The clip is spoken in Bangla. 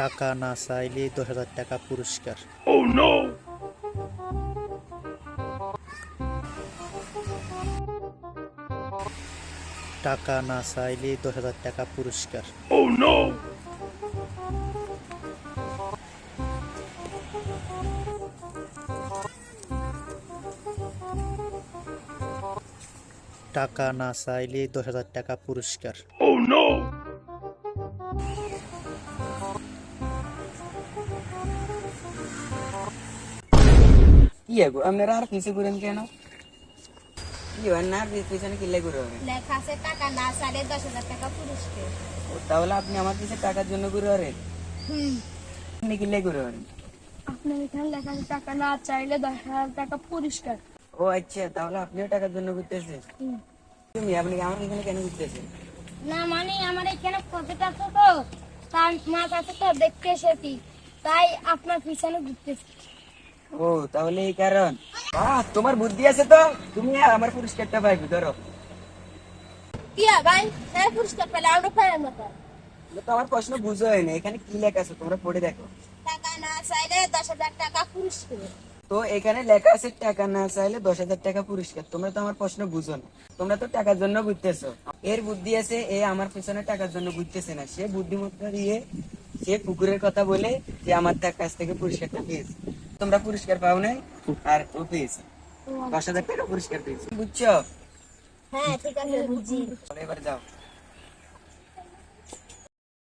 টাকা না চাইলে 10,000 টাকা পুরস্কার। টাকা না চাইলে 10,000 টাকা পুরস্কার। টাকা না চাইলে 10,000 টাকা পুরস্কার। কি গো আপনারা আর পিছে ঘুরেন কেন? কি হয় না পিছনে কিল্লাই ঘুরে হবে? লেখা আছে টাকা না চাইলে 10,000 টাকা পুরস্কার। তাহলে আপনি আমার পিছে টাকার জন্য ঘুরে হরেন? আপনি কিল্লাই ঘুরে হরেন? আপনার এখানে লেখা আছে টাকা না চাইলে 10,000 টাকা পুরস্কার। ও আচ্ছা, তাহলে আপনিও টাকার জন্য ঘুরতেছেন? তুমি আপনি আমার এখানে কেন ঘুরতেছেন? না মানে আমার এখানে প্রজেক্ট আছে তো, তার মাছ আছে তো দেখতে এসেছি, তাই আপনার পিছনে ঘুরতেছি। ও তাহলে এই কারণ। তোমার বুদ্ধি আছে তো, তুমি আমার পুরস্কারটা পাইবে। ধরো কিয়া ভাই, হ্যাঁ পুরস্কার পেলে আমরা পাইলাম না তো। তো আমার প্রশ্ন বুঝো হয় না, এখানে কি লেখা আছে তোমরা পড়ে দেখো। টাকা না চাইলে 10,000 টাকা পুরস্কার। তো এখানে লেখা আছে টাকা না চাইলে 10,000 টাকা পুরস্কার। তোমরা তো আমার প্রশ্ন বুঝো না, তোমরা তো টাকার জন্য ঘুরতেছো। এর বুদ্ধি আছে, এ আমার পিছনে টাকার জন্য ঘুরতেছে না, সে বুদ্ধিমত্তা দিয়ে সে পুকুরের কথা বলে যে আমার কাছ থেকে পুরস্কারটা পেয়েছে। তোমরা পুরস্কার পাও নাই, আর ও পেয়েছে 10,000 টাকা পুরস্কার পেয়েছে। বুঝছো? হ্যাঁ ঠিক আছে বুঝছি। এবার যাও।